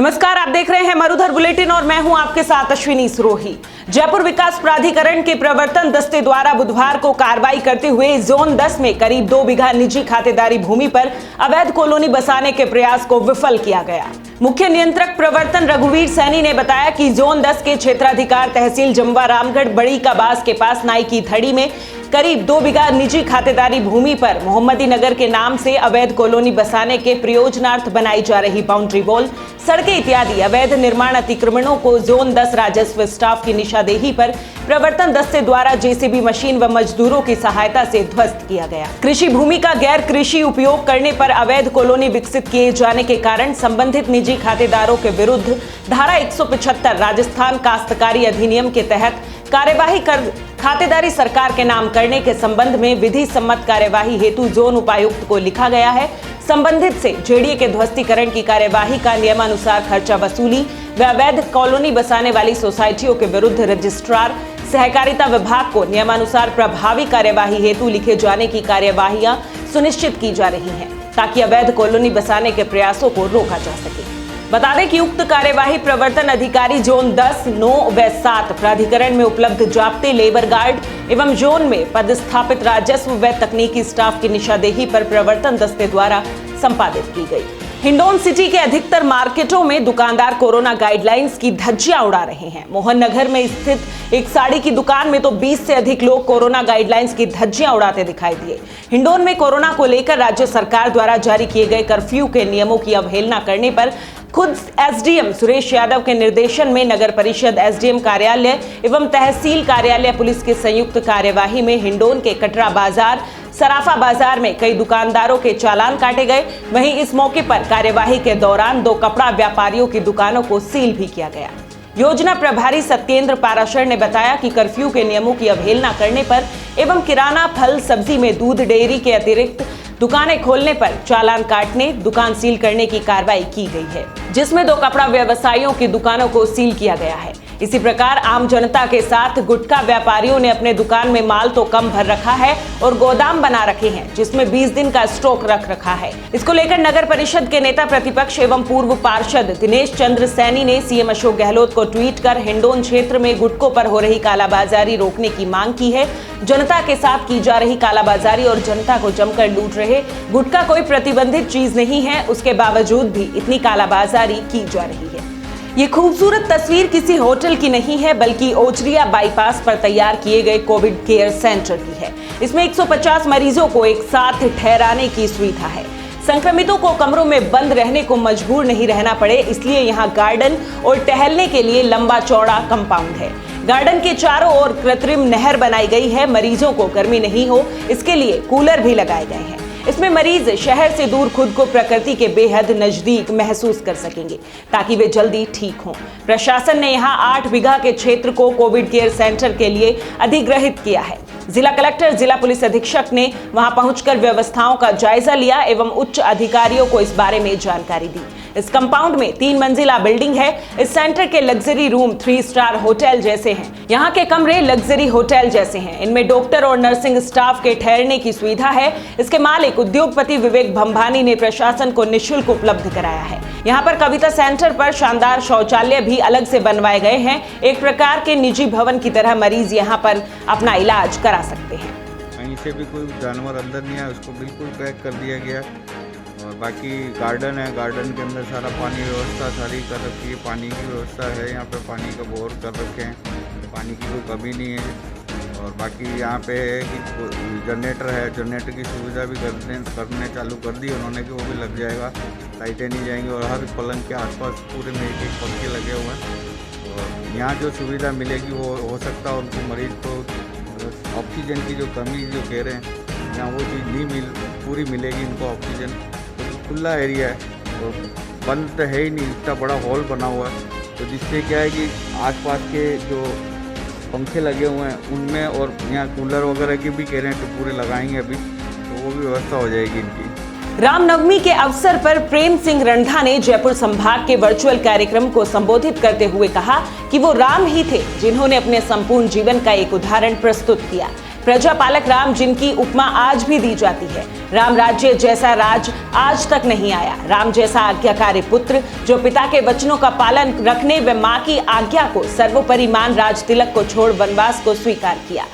नमस्कार, आप देख रहे हैं मरुधर बुलेटिन और मैं हूं आपके साथ अश्विनी सिरोही। जयपुर विकास प्राधिकरण के प्रवर्तन दस्ते द्वारा बुधवार को कार्रवाई करते हुए जोन 10 में करीब 2 बीघा निजी खातेदारी भूमि पर अवैध कॉलोनी बसाने के प्रयास को विफल किया गया। मुख्य नियंत्रक प्रवर्तन रघुवीर सैनी ने बताया कि जोन 10 के क्षेत्राधिकार तहसील जमवा रामगढ़ बड़ी काबास के पास नाई की थड़ी में करीब 2 बीघा निजी खातेदारी भूमि पर मोहम्मदी नगर के नाम से अवैध कॉलोनी बसाने के प्रयोजनार्थ बनाई जा रही बाउंड्री वॉल, सड़कें इत्यादि अवैध निर्माण अतिक्रमणों को जोन 10 राजस्व स्टाफ की निशादेही पर प्रवर्तन दस्ते द्वारा जेसीबी मशीन व मजदूरों की सहायता से ध्वस्त किया गया। कृषि भूमि का गैर कृषि उपयोग करने पर अवैध कॉलोनी विकसित किए जाने के कारण संबंधित निजी खातेदारों के विरुद्ध धारा 175 राजस्थान काश्तकारी अधिनियम के तहत कार्यवाही कर खातेदारी सरकार के नाम करने के संबंध में विधि सम्मत कार्यवाही हेतु जोन उपायुक्त को लिखा गया है। संबंधित से जेडीए के ध्वस्तीकरण की कार्यवाही का नियमानुसार खर्चा वसूली व अवैध कॉलोनी बसाने वाली सोसाइटियों के विरुद्ध रजिस्ट्रार सहकारिता विभाग को नियमानुसार प्रभावी कार्यवाही हेतु लिखे जाने की कार्यवाहियां सुनिश्चित की जा रही हैं, ताकि अवैध कॉलोनी बसाने के प्रयासों को रोका जा सके। बता दें कि उक्त कार्यवाही प्रवर्तन अधिकारी जोन 10, 9 व 7 प्राधिकरण में उपलब्ध जाप्ते, लेबर गार्ड एवं जोन में पदस्थापित राजस्व व तकनीकी स्टाफ की निशादेही पर प्रवर्तन दस्ते द्वारा संपादित की गई। हिंडौन सिटी के अधिकतर मार्केटों में दुकानदार कोरोना गाइडलाइंस की धज्जियां उड़ा रहे हैं। मोहन नगर में स्थित एक साड़ी की दुकान में तो 20 से अधिक लोग कोरोना गाइडलाइंस की धज्जियां उड़ाते दिखाई दिए। हिंडौन में कोरोना को लेकर राज्य सरकार द्वारा जारी किए गए कर्फ्यू के नियमों की अवहेलना करने पर खुद एसडीएम सुरेश यादव के निर्देशन में नगर परिषद, एसडीएम कार्यालय एवं तहसील कार्यालय पुलिस की संयुक्त कार्यवाही में हिंडौन के कटरा बाजार, सराफा बाजार में कई दुकानदारों के चालान काटे गए। वहीं इस मौके पर कार्यवाही के दौरान 2 कपड़ा व्यापारियों की दुकानों को सील भी किया गया। योजना प्रभारी सत्येंद्र पाराशर ने बताया कि कर्फ्यू के नियमों की अवहेलना करने पर एवं किराना, फल, सब्जी में दूध, डेयरी के अतिरिक्त दुकानें खोलने पर चालान काटने, दुकान सील करने की कार्रवाई की गई है, जिसमें 2 कपड़ा व्यवसायियों की दुकानों को सील किया गया है। इसी प्रकार आम जनता के साथ गुटखा व्यापारियों ने अपने दुकान में माल तो कम भर रखा है और गोदाम बना रखे हैं, जिसमें 20 दिन का स्टॉक रख रखा है। इसको लेकर नगर परिषद के नेता प्रतिपक्ष एवं पूर्व पार्षद दिनेश चंद्र सैनी ने सीएम अशोक गहलोत को ट्वीट कर हिंडौन क्षेत्र में गुटखों पर हो रही कालाबाजारी रोकने की मांग की है। जनता के साथ की जा रही कालाबाजारी और जनता को जमकर लूट रहे गुटखा कोई प्रतिबंधित चीज नहीं है, उसके बावजूद भी इतनी कालाबाजारी की जा रही है। ये खूबसूरत तस्वीर किसी होटल की नहीं है, बल्कि ओचरिया बाईपास पर तैयार किए गए कोविड केयर सेंटर की है। इसमें 150 मरीजों को एक साथ ठहराने की सुविधा है। संक्रमितों को कमरों में बंद रहने को मजबूर नहीं रहना पड़े, इसलिए यहाँ गार्डन और टहलने के लिए लंबा चौड़ा कंपाउंड है। गार्डन के चारों ओर कृत्रिम नहर बनाई गई है। मरीजों को गर्मी नहीं हो, इसके लिए कूलर भी लगाए गए हैं। इसमें मरीज शहर से दूर खुद को प्रकृति के बेहद नजदीक महसूस कर सकेंगे, ताकि वे जल्दी ठीक हों। प्रशासन ने यहाँ 8 बीघा के क्षेत्र को कोविड केयर सेंटर के लिए अधिग्रहित किया है। जिला कलेक्टर, जिला पुलिस अधीक्षक ने वहां पहुंचकर व्यवस्थाओं का जायजा लिया एवं उच्च अधिकारियों को इस बारे में जानकारी दी। इस कंपाउंड में 3 मंजिला बिल्डिंग है। इस सेंटर के लग्जरी रूम 3 स्टार होटल जैसे हैं। यहाँ के कमरे लग्जरी होटल जैसे हैं। इनमें डॉक्टर और नर्सिंग स्टाफ के ठहरने की सुविधा है। इसके मालिक उद्योगपति विवेक भंभानी ने प्रशासन को निःशुल्क उपलब्ध कराया है। यहाँ पर कविता सेंटर पर शानदार शौचालय भी अलग से बनवाए गए हैं। एक प्रकार के निजी भवन की तरह मरीज यहाँ पर अपना इलाज करा सकते हैं। कहीं से भी कोई जानवर अंदर नहीं आया, उसको बिल्कुल पैक कर दिया गया। और बाकी गार्डन है, गार्डन के अंदर सारा पानी व्यवस्था सारी कर रखी है। पानी की व्यवस्था है, यहाँ पे पानी का बोर कर रखे हैं, पानी की कोई कमी नहीं है। और बाकी यहाँ पे है कि जनरेटर है, जनरेटर की सुविधा भी करने चालू कर दी उन्होंने कि वो भी लग जाएगा, लाइटें नहीं जाएंगी। और हर पलंग के आसपास पूरे में एक पंखे लगे हुए हैं। और यहाँ जो सुविधा मिलेगी वो हो सकता है उनको मरीज को ऑक्सीजन की जो कमी जो कह रहे हैं, यहाँ वो चीज़ नहीं पूरी मिलेगी इनको ऑक्सीजन। तो खुला एरिया है, तो बंद तो है ही नहीं, इतना बड़ा हॉल बना हुआ है। तो जिससे क्या है कि आसपास के जो पंखे लगे हुए हैं उनमें, और यहाँ कूलर वगैरह की भी कह रहे हैं तो पूरे लगाएंगे अभी, तो वो भी व्यवस्था हो जाएगी इनकी। रामनवमी के अवसर पर प्रेम सिंह रंधा ने जयपुर संभाग के वर्चुअल कार्यक्रम को संबोधित करते हुए कहा कि वो राम ही थे जिन्होंने अपने संपूर्ण जीवन का एक उदाहरण प्रस्तुत किया। प्रजापालक राम जिनकी उपमा आज भी दी जाती है। राम राज्य जैसा राज आज तक नहीं आया। राम जैसा आज्ञाकारी पुत्र जो पिता के वचनों का पालन रखने व मां की आज्ञा को सर्वोपरि मान राज तिलक को छोड़ वनवास को स्वीकार किया।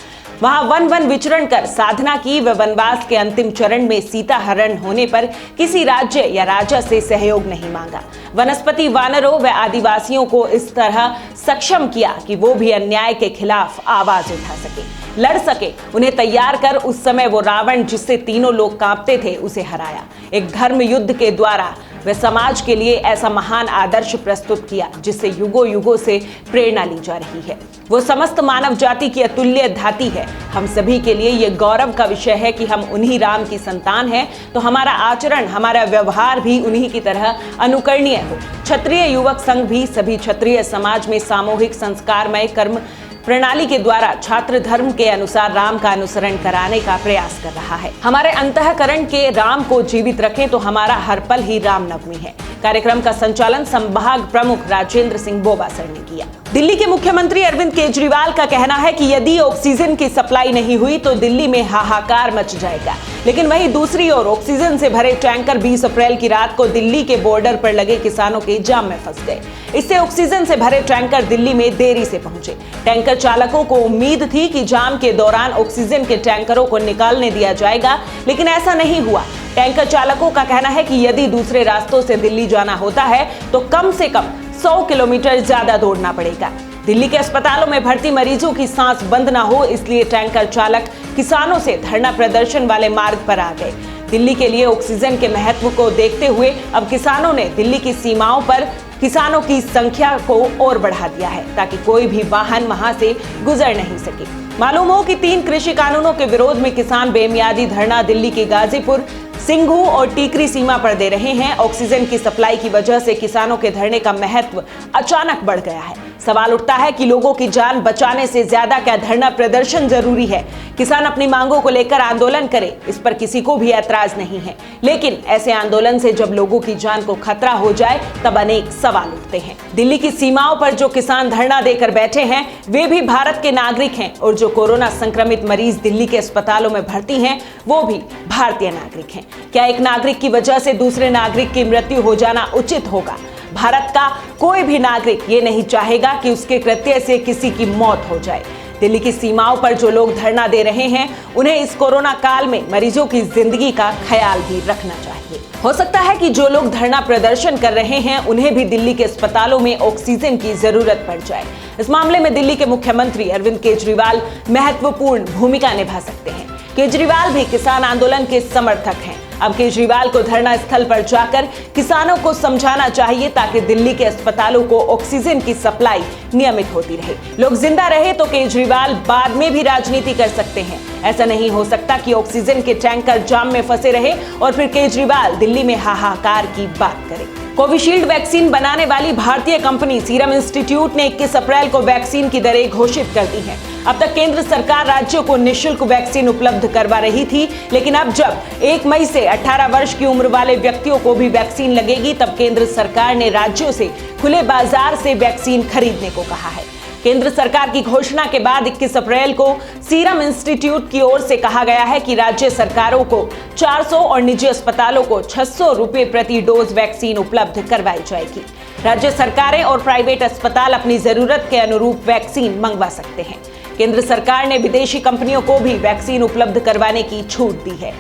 वहां वन वन विचरण कर साधना की व वनवास के अंतिम चरण में सीता हरण होने पर किसी राज्य या राजा से सहयोग नहीं मांगा। वनस्पति वानरों व आदिवासियों को इस तरह सक्षम किया कि वो भी अन्याय के खिलाफ आवाज उठा सके, लड़ सके। उन्हें तैयार कर उस समय वो रावण जिससे तीनों लोग कांपते थे उसे हराया। एक धर्म युद्ध के द्वारा वे समाज के लिए ऐसा महान आदर्श प्रस्तुत किया जिससे युगों युगों से प्रेरणा ली जा रही है। वो समस्त मानव जाति की अतुल्य धाती है। हम सभी के लिए ये गौरव का विषय है कि हम उन्हीं राम की संतान हैं, तो हमारा आचरण, हमारा व्यवहार भी उन्हीं की तरह अनुकरणीय हो। क्षत्रिय युवक संघ भी सभी क्षत्रिय समाज में सामूहिक संस्कारमय कर्म प्रणाली के द्वारा छात्र धर्म के अनुसार राम का अनुसरण कराने का प्रयास कर रहा है। हमारे अंतःकरण के राम को जीवित रखें तो हमारा हर पल ही रामनवमी है। कार्यक्रम का संचालन संभाग प्रमुख राजेंद्र सिंह बोबासर ने किया। दिल्ली के मुख्यमंत्री अरविंद केजरीवाल का कहना है कि यदि ऑक्सीजन की सप्लाई नहीं हुई तो दिल्ली में हाहाकार मच जाएगा। लेकिन वहीं दूसरी ओर ऑक्सीजन से भरे टैंकर 20 अप्रैल की रात को दिल्ली के बॉर्डर पर लगे किसानों के जाम में फंस गए। इससे ऑक्सीजन से भरे टैंकर दिल्ली में देरी से पहुंचे। टैंकर चालकों को उम्मीद थी कि जाम के दौरान ऑक्सीजन के टैंकरों को निकालने दिया जाएगा, लेकिन ऐसा नहीं हुआ। टैंकर चालकों का कहना है कि यदि दूसरे रास्तों से दिल्ली जाना होता है तो कम से कम 100 किलोमीटर ज्यादा दौड़ना पड़ेगा। दिल्ली के अस्पतालों में भर्ती मरीजों की सांस बंद ना हो, इसलिए टैंकर चालक किसानों से धरना प्रदर्शन वाले मार्ग पर आ गए। दिल्ली के लिए ऑक्सीजन के महत्व को देखते हुए अब किसानों ने दिल्ली की सीमाओं पर किसानों की संख्या को और बढ़ा दिया है ताकि कोई भी वाहन वहां से गुजर नहीं सके। मालूम हो कि 3 कृषि कानूनों के विरोध में किसान बेमियादी धरना दिल्ली की गाजीपुर, सिंघू और टीकरी सीमा पर दे रहे हैं। ऑक्सीजन की सप्लाई की वजह से किसानों के धरने का महत्व अचानक बढ़ गया है। सवाल उठता है कि लोगों की जान बचाने से ज्यादा क्या धरना प्रदर्शन जरूरी है? किसान अपनी मांगों को लेकर आंदोलन करे, इस पर किसी को भी ऐतराज नहीं है, लेकिन ऐसे आंदोलन से जब लोगों की जान को खतरा हो जाए तब अनेक सवाल उठते हैं। दिल्ली की सीमाओं पर जो किसान धरना देकर बैठे हैं वे भी भारत के नागरिक हैं और जो कोरोना संक्रमित मरीज दिल्ली के अस्पतालों में भर्ती हैं वो भी भारतीय नागरिक हैं। क्या एक नागरिक की वजह से दूसरे नागरिक की मृत्यु हो जाना उचित होगा? भारत का कोई भी नागरिक ये नहीं चाहेगा कि उसके कृत्य से किसी की मौत हो जाए। दिल्ली की सीमाओं पर जो लोग धरना दे रहे हैं उन्हें इस कोरोना काल में मरीजों की जिंदगी का ख्याल भी रखना चाहिए। हो सकता है कि जो लोग धरना प्रदर्शन कर रहे हैं उन्हें भी दिल्ली के अस्पतालों में ऑक्सीजन की जरूरत पड़ जाए। इस मामले में दिल्ली के मुख्यमंत्री अरविंद केजरीवाल महत्वपूर्ण भूमिका निभा सकते हैं। केजरीवाल भी किसान आंदोलन के समर्थक हैं। अब केजरीवाल को धरना स्थल पर जाकर किसानों को समझाना चाहिए ताकि दिल्ली के अस्पतालों को ऑक्सीजन की सप्लाई नियमित होती रहे। लोग जिंदा रहे तो केजरीवाल बाद में भी राजनीति कर सकते हैं। ऐसा नहीं हो सकता कि ऑक्सीजन के टैंकर जाम में फंसे रहे और फिर केजरीवाल दिल्ली में हाहाकार की बात करे। कोविशील्ड वैक्सीन बनाने वाली भारतीय कंपनी सीरम इंस्टीट्यूट ने 21 अप्रैल को वैक्सीन की दरें घोषित कर दी हैं। अब तक केंद्र सरकार राज्यों को निःशुल्क वैक्सीन उपलब्ध करवा रही थी, लेकिन अब जब 1 मई से 18 वर्ष की उम्र वाले व्यक्तियों को भी वैक्सीन लगेगी तब केंद्र सरकार ने राज्यों से खुले बाजार से वैक्सीन खरीदने को कहा है। केंद्र सरकार की घोषणा के बाद 21 अप्रैल को सीरम इंस्टीट्यूट की ओर से कहा गया है कि राज्य सरकारों को 400 और निजी अस्पतालों को 600 रुपए प्रति डोज वैक्सीन उपलब्ध करवाई जाएगी। राज्य सरकारें और प्राइवेट अस्पताल अपनी जरूरत के अनुरूप वैक्सीन मंगवा सकते हैं। केंद्र सरकार ने विदेशी कंपनियों को भी वैक्सीन उपलब्ध करवाने की छूट दी है।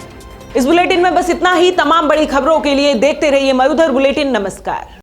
इस बुलेटिन में बस इतना ही। तमाम बड़ी खबरों के लिए देखते रहिए मरुधर बुलेटिन। नमस्कार।